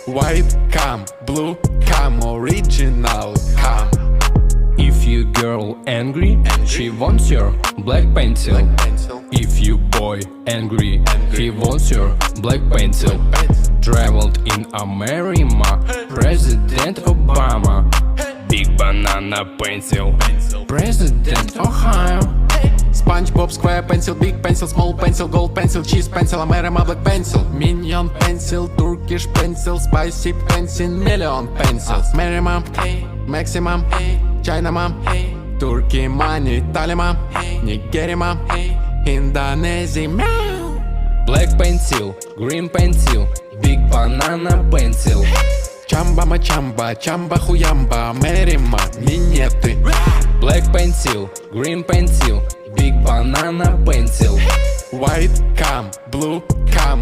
White cam, blue cam, original cam. If you girl angry, she wants your black pencil. If you boy angry, he wants your black pencil. Traveled in America, President Obama. Big banana pencil, President Ohio. SpongeBob square pencil, big pencil, small pencil, gold pencil, cheese pencil, America black pencil. Minion pencil, Turkish pencil, spicy pencil, million pencils. Mary mom, maximum, China mom, Turkey money, Italy mom, Nigeria mom, Indonesia meow. Black pencil, green pencil, big banana pencil. Чамба мачамба, чамба хуямба, Мерима, минеты. Black pencil, green pencil, big banana pencil. White cam, blue cam,